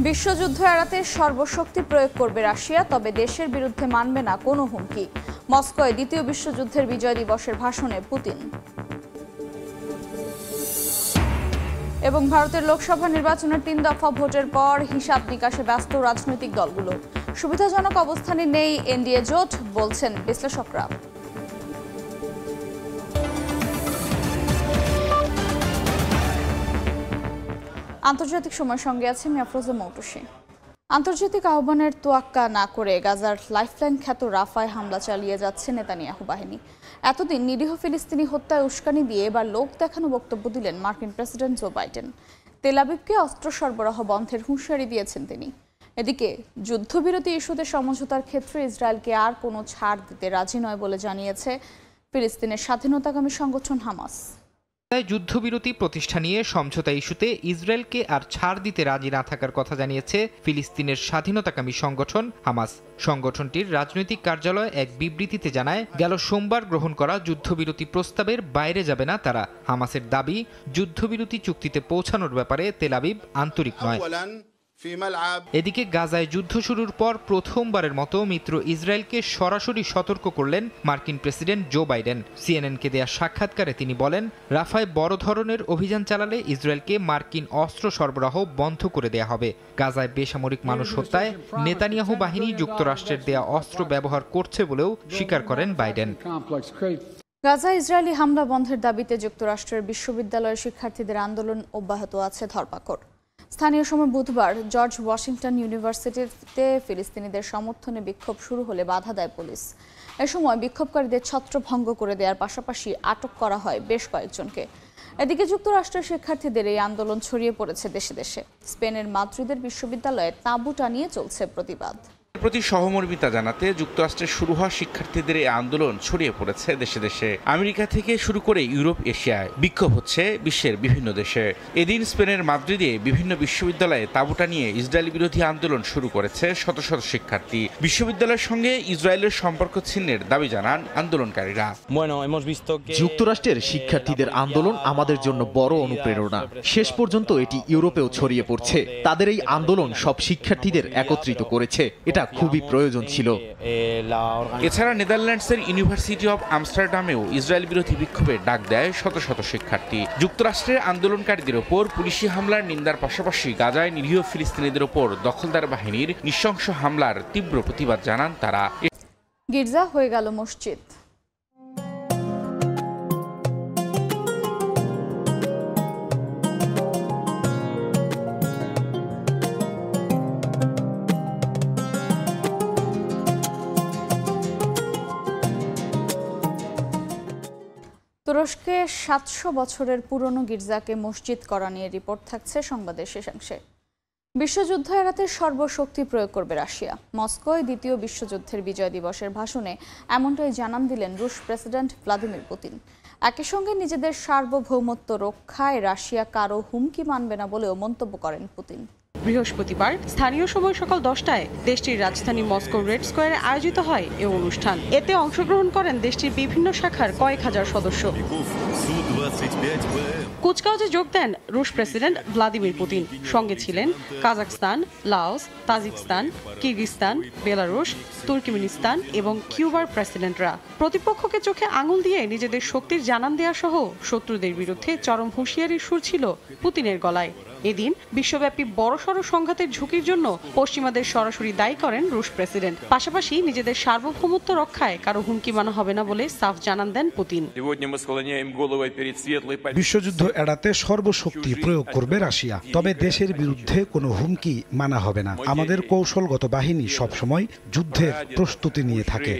বিশ্বযুদ্ধ এড়াতে সর্বশক্তি প্রয়োগ করবে রাশিয়া, তবে দেশের বিরুদ্ধে মানবে না কোনো হুমকি। মস্কোয় দ্বিতীয় বিশ্বযুদ্ধের বিজয় দিবসের ভাষণে পুতিন। এবং ভারতের লোকসভা নির্বাচনের 3 দফা ভোটের পর হিসাব নিকাশে ব্যস্ত রাজনৈতিক দলগুলো। সুবিধাজনক অবস্থানে নেই এনডিএ জোট, বলছেন বিশ্লেষকরা। আন্তর্জাতিক সময়ের সঙ্গে আছে আমি আফরোজা মৌটুসী। আন্তর্জাতিক আহ্বানের তোয়াক্কা না করে গাজার লাইফলাইন খ্যাত রাফায় হামলা চালিয়ে যাচ্ছে নেতানিয়াহু বাহিনী। এতদিন নিরীহ ফিলিস্তিনি হত্যায় উস্কানি দিয়ে এবার লোক দেখানো বক্তব্য দিলেন মার্কিন প্রেসিডেন্ট জো বাইডেন। তেল আবিবকে অস্ত্র সরবরাহ বন্ধের হুঁশিয়ারি দিয়েছেন তিনি। এদিকে যুদ্ধবিরতি ইস্যুতে সমঝোতার ক্ষেত্রে ইসরায়েলকে আর কোনো ছাড় দিতে রাজি নয় বলে জানিয়েছে ফিলিস্তিনের স্বাধীনতাকামী সংগঠন হামাস। যুদ্ধবিরতি প্রতিষ্ঠা নিয়ে সমঝোতা ইস্যুতে ইসরায়েলকে আর ছাড় দিতে রাজি না থাকার কথা জানিয়েছে ফিলিস্তিনের স্বাধীনতাকামী সংগঠন হামাস। সংগঠনটির রাজনৈতিক কার্যালয় এক বিবৃতিতে জানায়, গেল সোমবার গ্রহণ করা যুদ্ধবিরতি প্রস্তাবের বাইরে যাবে না তারা। হামাসের দাবি, যুদ্ধবিরতি চুক্তিতে পৌঁছানোর ব্যাপারে তেল আবিব আন্তরিক নয়। এদিকে গাজায় যুদ্ধ শুরুর পর প্রথমবারের মতো মিত্র ইসরায়েলকে সরাসরি সতর্ক করলেন মার্কিন প্রেসিডেন্ট জো বাইডেন। সিএনএনকে দেয়া সাক্ষাৎকারে তিনি বলেন, রাফায় বড় ধরনের অভিযান চালালে ইসরায়েলকে মার্কিন অস্ত্র সরবরাহ বন্ধ করে দেয়া হবে। গাজায় বেসামরিক মানুষ হত্যায় নেতানিয়াহু বাহিনী যুক্তরাষ্ট্রের দেয়া অস্ত্র ব্যবহার করছে বলেও স্বীকার করেন বাইডেন। গাজা ইসরায়েলি হামলা বন্ধের দাবিতে যুক্তরাষ্ট্রের বিশ্ববিদ্যালয়ের শিক্ষার্থীদের আন্দোলন অব্যাহত আছে ধরপাকড়। স্থানীয় সময় বুধবার জর্জ ওয়াশিংটন ইউনিভার্সিটিতে ফিলিস্তিনিদের সমর্থনে বিক্ষোভ শুরু হলে বাধা দেয় পুলিশ। এ সময় বিক্ষোভকারীদের ছত্রভঙ্গ করে দেওয়ার পাশাপাশি আটক করা হয় বেশ কয়েকজনকে। এদিকে যুক্তরাষ্ট্রের শিক্ষার্থীদের এই আন্দোলন ছড়িয়ে পড়েছে দেশে দেশে। স্পেনের মাদ্রিদের বিশ্ববিদ্যালয়ে তাঁবু টানিয়ে চলছে প্রতিবাদ। প্রতি সহমর্মিতা জানাতে যুক্তরাষ্ট্রের শুরু হওয়া শিক্ষার্থীদের এই আন্দোলন ছড়িয়ে পড়েছে দেশে দেশে। আমেরিকা থেকে শুরু করে ইউরোপ, এশিয়ায় বিক্ষোভ হচ্ছে বিশ্বের বিভিন্ন দেশে। এদিন স্পেনের মাদ্রিদে বিভিন্ন বিশ্ববিদ্যালয়ে তাঁবুটা নিয়ে ইসরায়েল বিরোধী আন্দোলন শুরু করেছে শত শত শিক্ষার্থী। বিশ্ববিদ্যালয়ের সঙ্গে ইসরায়েলের সম্পর্ক ছিন্নের দাবি জানান আন্দোলনকারীরা। যুক্তরাষ্ট্রের শিক্ষার্থীদের আন্দোলন আমাদের জন্য বড় অনুপ্রেরণা। শেষ পর্যন্ত এটি ইউরোপেও ছড়িয়ে পড়ছে। তাদের এই আন্দোলন সব শিক্ষার্থীদের একত্রিত করেছে। এটা খুবই প্রয়োজন ছিল। এছাড়া নেদারল্যান্ডসের ইউনিভার্সিটি অব আমস্টারডামেও ইসরায়েল বিরোধী বিক্ষোভে ডাক দেয় শত শত শিক্ষার্থী। যুক্তরাষ্ট্রের আন্দোলনকারীদের ওপর পুলিশি হামলার নিন্দার পাশাপাশি গাজায় নিরীহ ফিলিস্তিনিদের ওপর দখলদার বাহিনীর নৃশংস হামলার তীব্র প্রতিবাদ জানান তারা। গির্জা হয়ে গেল মসজিদ। তুরস্কে 700 বছরের পুরনো গির্জাকে মসজিদ করা নিয়ে রিপোর্ট থাকছে সংবাদের শেষাংশে। বিশ্বযুদ্ধ এড়াতে সর্বশক্তি প্রয়োগ করবে রাশিয়া। মস্কোয় দ্বিতীয় বিশ্বযুদ্ধের বিজয় দিবসের ভাষণে এমনটাই জানান দিলেন রুশ প্রেসিডেন্ট ভ্লাদিমির পুতিন। একই সঙ্গে নিজেদের সার্বভৌমত্ব রক্ষায় রাশিয়া কারো হুমকি মানবে না বলেও মন্তব্য করেন পুতিন। বৃহস্পতিবার স্থানীয় সময় সকাল 10টায় দেশটির রাজধানী মস্কো রেড স্কোয়ারে আয়োজিত হয় এ অনুষ্ঠান। এতে অংশগ্রহণ করেন দেশটির বিভিন্ন শাখার কয়েক হাজার সদস্য। কুচকাওয়াজে যোগ দেন রুশ প্রেসিডেন্ট ভ্লাদিমির পুতিন। সঙ্গে ছিলেন Kazakhstan, Laos, Tajikistan, Kyrgyzstan, Belarus, Turkmenistan এবং কিউবার প্রেসিডেন্টরা। প্রতিপক্ষকে চোখে আঙুল দিয়ে নিজেদের শক্তির জানান দেওয়া সহ শত্রুদের বিরুদ্ধে চরম হুঁশিয়ারির সুর ছিল পুতিনের গলায়। এদিন বিশ্বব্যাপী বড়সড় সংঘাতের ঝুঁকির জন্য পশ্চিমাদের সরাসরি দায়ী করেন রুশ প্রেসিডেন্ট। পাশাপাশি নিজেদের সার্বভৌমত্ব রক্ষায় কারো হুমকি মানা হবে না বলে সাফ জানান দেন পুতিন। বিশ্বযুদ্ধ এড়াতে সর্বশক্তি প্রয়োগ করবে রাশিয়া, তবে দেশের বিরুদ্ধে কোনো হুমকি মানা হবে না। আমাদের কৌশলগত বাহিনী সবসময় যুদ্ধের প্রস্তুতি নিয়ে থাকে।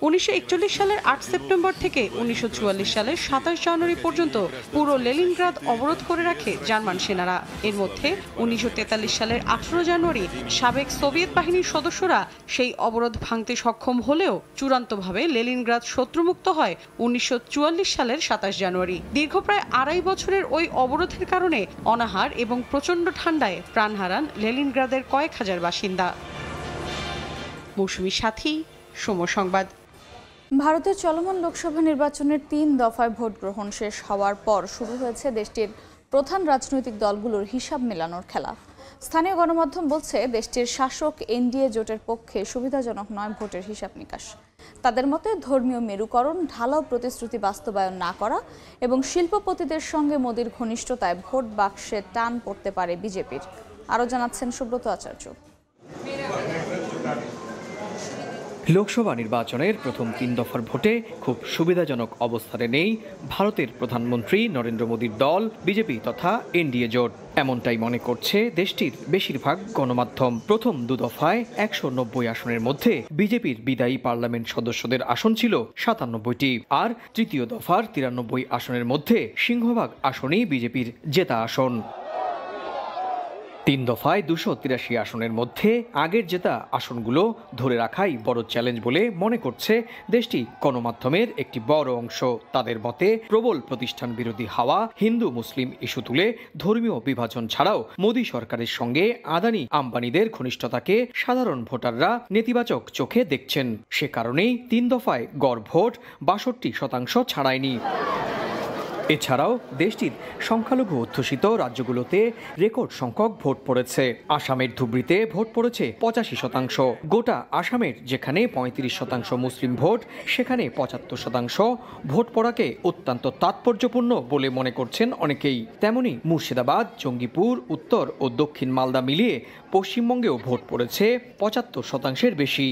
1941 সালের 8 সেপ্টেম্বর থেকে 1944 সালের 27 জানুয়ারি পর্যন্ত পুরো লেনিনগ্রাদ অবরোধ করে রাখে জার্মান সেনারা। এর মধ্যে 1943 সালের 18 জানুয়ারি সাবেক সোভিয়েত বাহিনীর সদস্যরা সেই অবরোধ ভাঙতে সক্ষম হলেও চূড়ান্তভাবে লেনিনগ্রাদ শত্রুমুক্ত হয় 1944 সালের 27 জানুয়ারি। দীর্ঘ প্রায় 2.5 বছরের ওই অবরোধের কারণে অনাহার এবং প্রচণ্ড ঠান্ডায় প্রাণ হারান লেনিনগ্রাদের কয়েক হাজার বাসিন্দা। মৌসুমী সাথী, সময় সংবাদ। ভারতের চলমান লোকসভা নির্বাচনের 3 দফায় ভোট গ্রহণ শেষ হওয়ার পর শুরু হয়েছে দেশটির প্রধান রাজনৈতিক দলগুলোর হিসাব মেলানোর খেলা। স্থানীয় গণমাধ্যম বলছে দেশটির শাসক এনডিএ জোটের পক্ষে সুবিধাজনক নয় ভোটের হিসাব নিকাশ। তাদের মতে ধর্মীয় মেরুকরণ, ঢালাও প্রতিশ্রুতি বাস্তবায়ন না করা এবং শিল্পপতিদের সঙ্গে মোদির ঘনিষ্ঠতায় ভোট বাক্সে টান পড়তে পারে বিজেপির। আরও জানাচ্ছেন সুব্রত আচার্য। লোকসভা নির্বাচনের প্রথম 3 দফার ভোটে খুব সুবিধাজনক অবস্থানে নেই ভারতের প্রধানমন্ত্রী নরেন্দ্র মোদীর দল বিজেপি তথা এনডিএ জোট। এমনটাই মনে করছে দেশটির বেশিরভাগ গণমাধ্যম। প্রথম 2 দফায় 190 আসনের মধ্যে বিজেপির বিদায়ী পার্লামেন্ট সদস্যদের আসন ছিল 97টি, আর তৃতীয় দফার 93 আসনের মধ্যে সিংহভাগ আসনই বিজেপির জেতা আসন। 3 দফায় 283 আসনের মধ্যে আগের জেতা আসনগুলো ধরে রাখাই বড় চ্যালেঞ্জ বলে মনে করছে দেশটি গণমাধ্যমের একটি বড় অংশ। তাদের মতে প্রবল প্রতিষ্ঠান বিরোধী হাওয়া, হিন্দু মুসলিম ইস্যু তুলে ধর্মীয় বিভাজন ছাড়াও মোদী সরকারের সঙ্গে আদানি আম্বানিদের ঘনিষ্ঠতাকে সাধারণ ভোটাররা নেতিবাচক চোখে দেখছেন। সে কারণেই 3 দফায় গড় ভোট 62% ছাড়ায়নি। এছাড়াও দেশটির সংখ্যালঘু অধ্যুষিত রাজ্যগুলোতে রেকর্ড সংখ্যক ভোট পড়েছে। আসামের ধুবড়ীতে ভোট পড়েছে 85%। গোটা আসামের যেখানে 35% মুসলিম ভোট, সেখানে 75% ভোট পড়াকে অত্যন্ত তাৎপর্যপূর্ণ বলে মনে করছেন অনেকেই। তেমনি মুর্শিদাবাদ, জঙ্গিপুর, উত্তর ও দক্ষিণ মালদা মিলিয়ে পশ্চিমবঙ্গেও ভোট পড়েছে 75%-এর বেশি।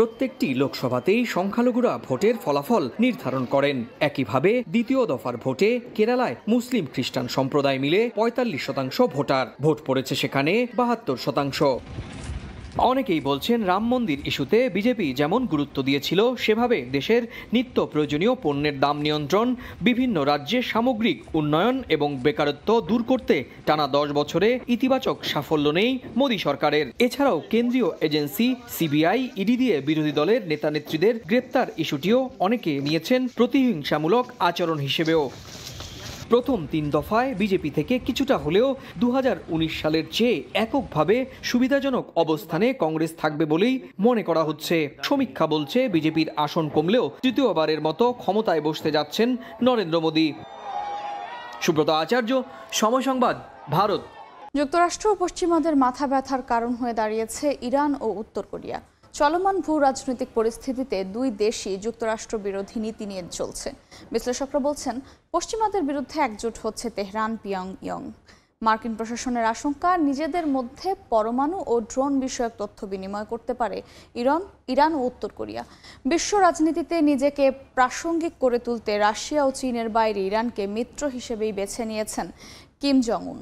প্রত্যেকটি লোকসভাতেই সংখ্যালঘুরা ভোটের ফলাফল নির্ধারণ করেন। একইভাবে দ্বিতীয় দফার ভোটে কেরালায় মুসলিম খ্রিস্টান সম্প্রদায় মিলে 45% ভোটার। ভোট পড়েছে সেখানে 72%। অনেকেই বলছেন রাম মন্দির ইস্যুতে বিজেপি যেমন গুরুত্ব দিয়েছিল, সেভাবে দেশের নিত্য প্রয়োজনীয় পণ্যের দাম নিয়ন্ত্রণ, বিভিন্ন রাজ্যে সামগ্রিক উন্নয়ন এবং বেকারত্ব দূর করতে টানা 10 বছরে ইতিবাচক সাফল্য নেই মোদী সরকারের। এছাড়াও কেন্দ্রীয় এজেন্সি সিবিআই, ইডি দিয়ে বিরোধী দলের নেতা নেত্রীদের গ্রেপ্তার ইস্যুটিও অনেকে নিয়েছেন প্রতিহিংসামূলক আচরণ হিসেবেও। প্রথম 3 দফায় বিজেপি থেকে কিছুটা হলেও 2019 সালের চেয়ে এককভাবে সুবিধাজনক অবস্থানে কংগ্রেস থাকবে বলেই মনে করা হচ্ছে। সমীক্ষা বলছে বিজেপির আসন কমলেও তৃতীয়বারের মতো ক্ষমতায় বসতে যাচ্ছেন নরেন্দ্র মোদী। সুব্রত আচার্য, সময় সংবাদ, ভারত। যুক্তরাষ্ট্র ও পশ্চিমাদের মাথা ব্যথার কারণ হয়ে দাঁড়িয়েছে ইরান ও উত্তর কোরিয়া। চলমান ভূ রাজনৈতিক পরিস্থিতিতে দুই দেশই যুক্তরাষ্ট্র বিরোধী নীতি নিয়ে চলছে। বিশ্লেষকরা বলছেন পশ্চিমাদের বিরুদ্ধে একজোট হচ্ছে তেহরান, পিয়ংইয়ং। মার্কিন প্রশাসনের আশঙ্কা নিজেদের মধ্যে পরমাণু ও ড্রোন বিষয়ক তথ্য বিনিময় করতে পারে ইরান ও উত্তর কোরিয়া। বিশ্ব রাজনীতিতে নিজেকে প্রাসঙ্গিক করে তুলতে রাশিয়া ও চীনের বাইরে ইরানকে মিত্র হিসেবেই বেছে নিয়েছেন কিম জং উন।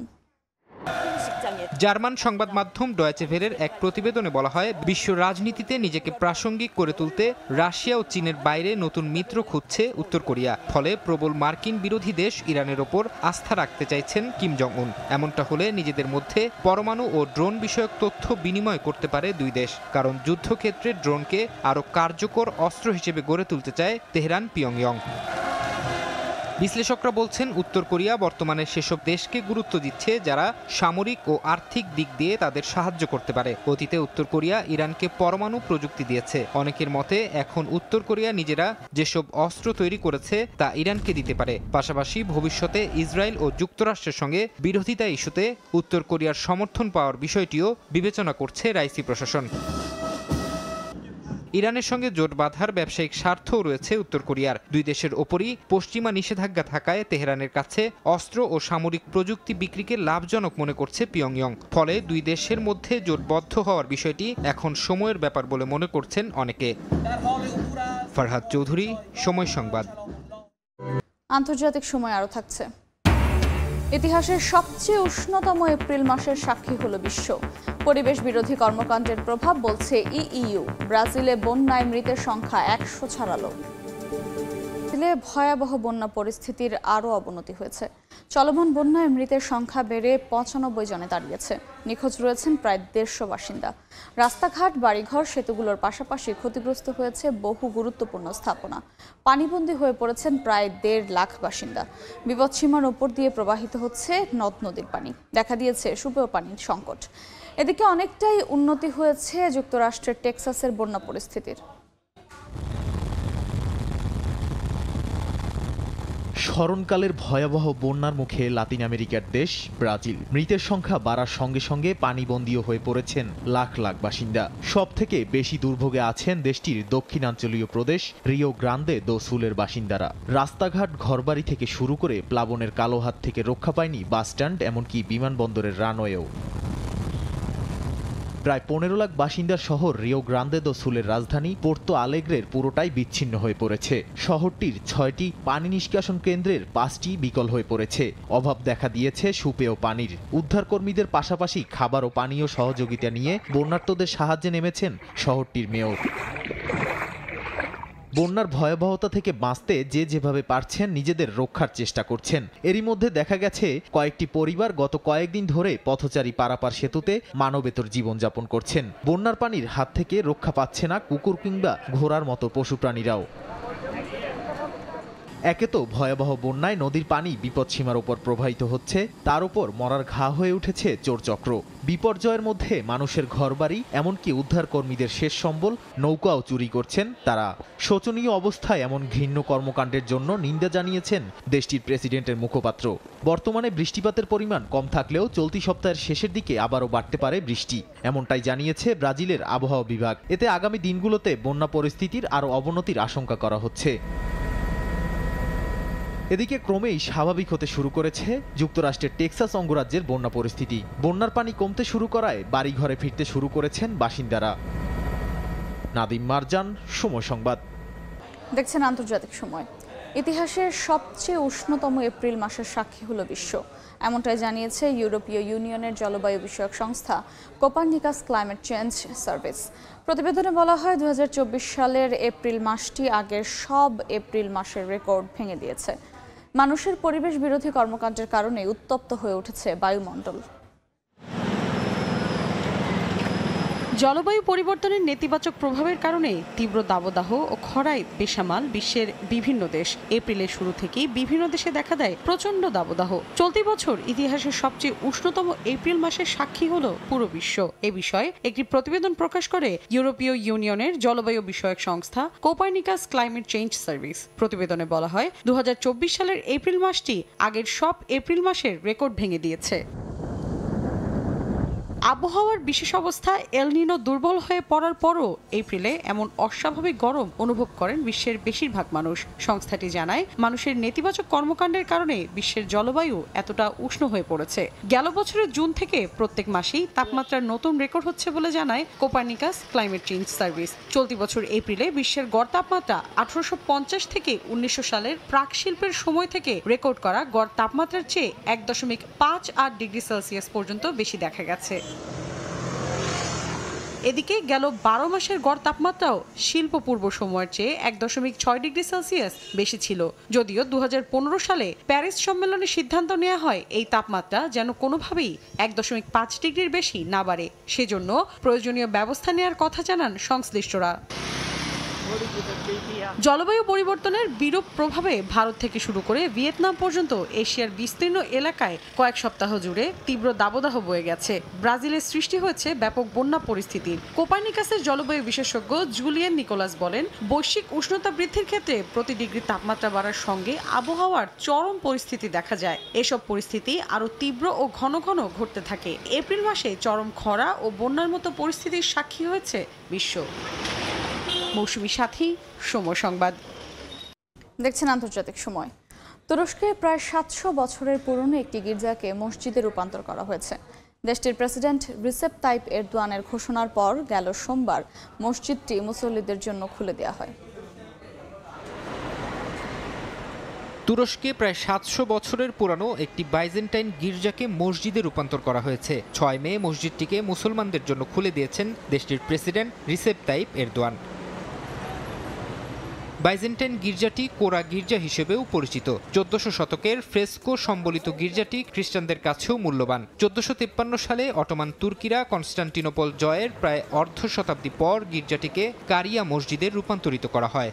জার্মান সংবাদ মাধ্যম ডয়েচে ভেলের এক প্রতিবেদনে বলা হয়, বিশ্ব রাজনীতিতে নিজেকে প্রাসঙ্গিক করে তুলতে রাশিয়া ও চীনের বাইরে নতুন মিত্র খুঁজছে উত্তর কোরিয়া। ফলে প্রবল মার্কিন বিরোধী দেশ ইরানের ওপর আস্থা রাখতে চাইছেন কিম জং উন। এমনটা হলে নিজেদের মধ্যে পরমাণু ও ড্রোন বিষয়ক তথ্য বিনিময় করতে পারে দুই দেশ, কারণ যুদ্ধক্ষেত্রে ড্রোনকে আরও কার্যকর অস্ত্র হিসেবে গড়ে তুলতে চায় তেহরান, পিয়ংইয়ং। বিশ্লেষকরা বলছেন উত্তর কোরিয়া বর্তমানে সেসব দেশকে গুরুত্ব দিচ্ছে যারা সামরিক ও আর্থিক দিক দিয়ে তাদের সাহায্য করতে পারে। অতীতে উত্তর কোরিয়া ইরানকে পরমাণু প্রযুক্তি দিয়েছে। অনেকের মতে এখন উত্তর কোরিয়া নিজেরা যেসব অস্ত্র তৈরি করেছে তা ইরানকে দিতে পারে। পাশাপাশি ভবিষ্যতে ইসরায়েল ও যুক্তরাষ্ট্রের সঙ্গে বিরোধিতা ইস্যুতে উত্তর কোরিয়ার সমর্থন পাওয়ার বিষয়টিও বিবেচনা করছে রাইসি প্রশাসন। ইরানের সঙ্গে জোট বাঁধার ব্যবসায়িক স্বার্থও রয়েছে উত্তর কোরিয়ার। দুই দেশের ওপরই পশ্চিমা নিষেধাজ্ঞা থাকায় তেহরানের কাছে অস্ত্র ও সামরিক প্রযুক্তি বিক্রিকে লাভজনক মনে করছে পিয়ংইয়ং। ফলে দুই দেশের মধ্যে জোটবদ্ধ হওয়ার বিষয়টি এখন সময়ের ব্যাপার বলে মনে করছেন অনেকে। ফারহাদ চৌধুরী, সময় সংবাদ। আন্তর্জাতিক সময় আরও থাকছে। ইতিহাসের সবচেয়ে উষ্ণতম এপ্রিল মাসের সাক্ষী হলো বিশ্ব। পরিবেশ বিরোধী কর্মকাণ্ডের প্রভাব বলছে ইইউ। ব্রাজিলে বন্যায় মৃতের সংখ্যা 100 ছাড়ালো। ভয়াবহ বন্যা পরিস্থিতির আরও অবনতি হয়েছে। চলমান বন্যায় মৃতের সংখ্যা বেড়ে 95 জনে দাঁড়িয়েছে। নিখোঁজ রয়েছেন প্রায় 150 বাসিন্দা। রাস্তাঘাট, বাড়িঘর, সেতুগুলোর পাশাপাশি ক্ষতিগ্রস্ত হয়েছে বহু গুরুত্বপূর্ণ স্থাপনা। পানিবন্দী হয়ে পড়েছেন প্রায় 1.5 লাখ বাসিন্দা। বিপদসীমার ওপর দিয়ে প্রবাহিত হচ্ছে নদ নদীর পানি। দেখা দিয়েছে সুপেয় পানির সংকট। এদিকে অনেকটাই উন্নতি হয়েছে যুক্তরাষ্ট্রের টেক্সাসের বন্যা পরিস্থিতির। স্মরণকালের ভয়াবহ বন্যার মুখে লাতিন আমেরিকার দেশ ব্রাজিল। মৃতের সংখ্যা বাড়ার সঙ্গে সঙ্গে পানিবন্দীও হয়ে পড়েছেন লাখ লাখ বাসিন্দা। সবথেকে বেশি দুর্ভোগে আছেন দেশটির দক্ষিণাঞ্চলীয় প্রদেশ রিও গ্রান্দে দো সুলের বাসিন্দারা। রাস্তাঘাট, ঘরবাড়ি থেকে শুরু করে প্লাবনের কালো হাত থেকে রক্ষা পায়নি বাসস্ট্যান্ড, এমনকি বিমানবন্দরের রানওয়েও। প্রায় 15 লাখ বাসিন্দার শহর রিও গ্রান্দে দো সুলের রাজধানী পোর্তো আলেগ্রের পুরোটাই বিচ্ছিন্ন হয়ে পড়েছে। শহরটির 6টি পানি নিষ্কাশন কেন্দ্রের 5টি বিকল হয়ে পড়েছে। অভাব দেখা দিয়েছে সুপেয় পানির। উদ্ধারকর্মীদের পাশাপাশি খাবার ও পানীয় সহযোগিতা নিয়ে বন্যার্তদের সাহায্যে নেমেছেন শহরটির মেয়র। বন্যার ভয়াবহতা থেকে বাঁচতে যে যেভাবে পারছেন নিজেদের রক্ষার চেষ্টা করছেন। এরই মধ্যে দেখা গেছে কয়েকটি পরিবার গত কয়েকদিন ধরে পথচারী পারাপার সেতুতে মানবেতর জীবনযাপন করছেন। বন্যার পানির হাত থেকে রক্ষা পাচ্ছে না কুকুর কিংবা ঘোড়ার মতো পশু প্রাণীরাও। একে তো ভয়াবহ বন্যায় নদীর পানি বিপদসীমার উপর প্রবাহিত হচ্ছে, তার উপর মরার ঘা হয়ে উঠেছে চোরচক্র। বিপর্যয়ের মধ্যে মানুষের ঘরবাড়ি, এমনকি উদ্ধার কর্মীদের শেষ সম্বল নৌকাও চুরি করছেন তারা। শোচনীয় অবস্থায় এমন ঘৃণ্য কর্মকাণ্ডের জন্য নিন্দা জানিয়েছেন দেশটির প্রেসিডেন্টের মুখপাত্র। বর্তমানে বৃষ্টিপাতের পরিমাণ কম থাকলেও চলতি সপ্তাহের শেষের দিকে আবারও বাড়তে পারে বৃষ্টি, এমনটাই জানিয়েছে ব্রাজিলের আবহাওয়া বিভাগ। এতে আগামী দিনগুলোতে বন্যা পরিস্থিতির আরও অবনতির আশঙ্কা করা হচ্ছে। এদিকে ক্রমেই স্বাভাবিক হতে শুরু করেছে যুক্তরাষ্ট্রের টেক্সাস অঙ্গরাজ্যের বন্যা পরিস্থিতি। বন্যার পানি কমতে শুরু করায় বাড়িঘরে ফিরতে শুরু করেছেন বাসিন্দারা। নাদিম মারজান, সময় সংবাদ। দেখছেন আন্তর্জাতিক সময়। ইতিহাসের সবচেয়ে উষ্ণতম এপ্রিল মাসের সাক্ষী হলো বিশ্ব, এমনটাই জানিয়েছে ইউরোপীয় ইউনিয়নের জলবায়ু বিষয়ক সংস্থা কোপারনিকাস ক্লাইমেট চেঞ্জ সার্ভিস। প্রতিবেদনে বলা হয় 2024 সালের এপ্রিল মাসটি আগের সব এপ্রিল মাসের রেকর্ড ভেঙে দিয়েছে। মানুষের পরিবেশ বিরোধী কর্মকাণ্ডের কারণে উত্তপ্ত হয়ে উঠেছে বায়ুমণ্ডল। জলবায়ু পরিবর্তনের নেতিবাচক প্রভাবের কারণে তীব্র দাবদাহ ও খরায় বেসামাল বিশ্বের বিভিন্ন দেশ। এপ্রিলের শুরু থেকেই বিভিন্ন দেশে দেখা দেয় প্রচণ্ড দাবদাহ। চলতি বছর ইতিহাসের সবচেয়ে উষ্ণতম এপ্রিল মাসের সাক্ষী হলো পুরো বিশ্ব। এ বিষয়ে একটি প্রতিবেদন প্রকাশ করে ইউরোপীয় ইউনিয়নের জলবায়ু বিষয়ক সংস্থা কোপারনিকাস ক্লাইমেট চেঞ্জ সার্ভিস। প্রতিবেদনে বলা হয় 2024 সালের এপ্রিল মাসটি আগের সব এপ্রিল মাসের রেকর্ড ভেঙে দিয়েছে। আবহাওয়ার বিশেষ অবস্থা এল নিনো দুর্বল হয়ে পড়ার পরও এপ্রিলে এমন অস্বাভাবিক গরম অনুভব করেন বিশ্বের বেশিরভাগ মানুষ। সংস্থাটি জানায়, মানুষের নেতিবাচক কর্মকাণ্ডের কারণে বিশ্বের জলবায়ু এতটা উষ্ণ হয়ে পড়েছে। গেল বছরের জুন থেকে প্রত্যেক মাসেই তাপমাত্রার নতুন রেকর্ড হচ্ছে বলে জানায় কোপারনিকাস ক্লাইমেট চেঞ্জ সার্ভিস। চলতি বছর এপ্রিলে বিশ্বের গড় তাপমাত্রা 1850 থেকে 1900 সালের প্রাক শিল্পের সময় থেকে রেকর্ড করা গড় তাপমাত্রার চেয়ে 1.58 ডিগ্রি সেলসিয়াস পর্যন্ত বেশি দেখা গেছে। এদিকে গেল 12 মাসের গড় তাপমাত্রাও শিল্প পূর্ব সময়ের চেয়ে 1.6 ডিগ্রি সেলসিয়াস বেশি ছিল। যদিও 2015 সালে প্যারিস সম্মেলনে সিদ্ধান্ত নেওয়া হয় এই তাপমাত্রা যেন কোনোভাবেই 1.5 ডিগ্রির বেশি না বাড়ে। সেজন্য প্রয়োজনীয় ব্যবস্থা নেওয়ার কথা জানান সংশ্লিষ্টরা। জলবায়ু পরিবর্তনের বিরূপ প্রভাবে ভারত থেকে শুরু করে ভিয়েতনাম পর্যন্ত এশিয়ার বিস্তীর্ণ এলাকায় কয়েক সপ্তাহ জুড়ে তীব্র দাবদাহ বয়ে গেছে। ব্রাজিলের সৃষ্টি হয়েছে ব্যাপক বন্যা পরিস্থিতির। কোপারনিকাসের জলবায়ু বিশেষজ্ঞ জুলিয়ান নিকোলাস বলেন, বৈশ্বিক উষ্ণতা বৃদ্ধির ক্ষেত্রে প্রতি ডিগ্রি তাপমাত্রা বাড়ার সঙ্গে আবহাওয়ার চরম পরিস্থিতি দেখা যায়। এসব পরিস্থিতি আরও তীব্র ও ঘন ঘন ঘটতে থাকে। এপ্রিল মাসে চরম খরা ও বন্যার মতো পরিস্থিতির সাক্ষী হয়েছে বিশ্ব। মৌসুমী সাথী, সময় সংবাদ। দেখছেন আন্তর্জাতিক সময়। তুরস্কে প্রায় 700 বছরের পুরনো একটি গির্জাকে মসজিদে রূপান্তর করা হয়েছে। দেশটির প্রেসিডেন্ট রিসেপ তাইপ এরদোয়ানের ঘোষণার পর গেল সোমবার মসজিদটি মুসল্লিদের জন্য খুলে দেওয়া হয়। তুরস্কে প্রায় 700 বছরের পুরানো একটি বাইজেন্টাইন গির্জাকে মসজিদে রূপান্তর করা হয়েছে। 6 মে মসজিদটিকে মুসলমানদের জন্য খুলে দিয়েছেন দেশটির president Recep Tayyip Erdogan. Byzantine গির্জাটি কোরা গির্জা হিসেবেও পরিচিত। 1400 শতকের ফ্রেস্কো সম্বলিত গির্জাটি খ্রিস্টানদের কাছেও মূল্যবান। 1453 সালে অটোমান তুর্কিরা কনস্টান্টিনোপল জয়ের প্রায় অর্ধ শতাব্দী পর গির্জাটিকে কারিয়া মসজিদে রূপান্তরিত করা হয়।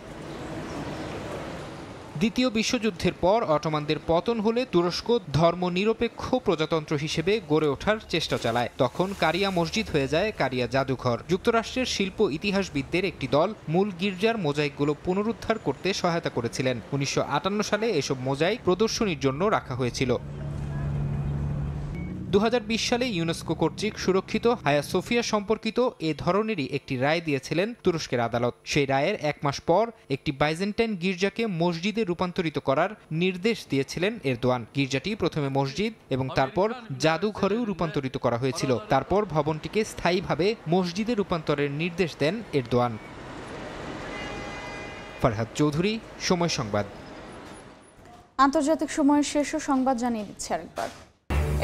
দ্বিতীয় বিশ্বযুদ্ধের পর অটোমানদের পতন হলে তুরস্ক ধর্মনিরপেক্ষ প্রজাতন্ত্র হিসেবে গড়ে ওঠার চেষ্টা চালায়। তখন কারিয়া মসজিদ হয়ে যায় কারিয়া জাদুঘর। যুক্তরাষ্ট্রের শিল্প ইতিহাসবিদদের একটি দল মূল গির্জার মোজাইকগুলো পুনরুদ্ধার করতে সহায়তা করেছিলেন। 1958 সালে এসব মোজাইক প্রদর্শনীর জন্য রাখা হয়েছিল। 2020 সালে ইউনেস্কো কর্তৃক সুরক্ষিত হায়া সোফিয়া সম্পর্কিত এ ধরনেরই একটি রায় দিয়েছিলেন তুরস্কের আদালত। সেই রায়ের 1 মাস পর একটি বাইজেন্টাইন গির্জাকে মসজিদে রূপান্তরিত করার নির্দেশ দিয়েছিলেন এরদোয়ান। গির্জাটি প্রথমে মসজিদ এবং তারপর জাদুঘরেও রূপান্তরিত করা হয়েছিল। তারপর ভবনটিকে স্থায়ীভাবে মসজিদে রূপান্তরের নির্দেশ দেন এরদোয়ান। ফারহাদ চৌধুরী, সময় সংবাদ। আন্তর্জাতিক সময়ের শীর্ষ সংবাদ জানিয়ে দিচ্ছে আরেকবার।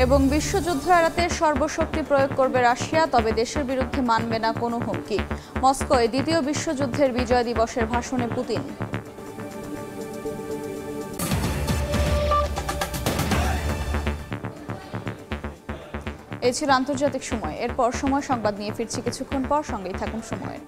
এবং বিশ্বযুদ্ধ এড়াতে সর্বশক্তি প্রয়োগ করবে রাশিয়া, তবে দেশের বিরুদ্ধে মানবে না কোনো হুমকি। মস্কোয় দ্বিতীয় বিশ্বযুদ্ধের বিজয় দিবসের ভাষণে পুতিন। এই ছিল আন্তর্জাতিক সময়। এরপর সময় সংবাদ নিয়ে ফিরছি কিছুক্ষণ পর, সঙ্গেই থাকুন সময়ের।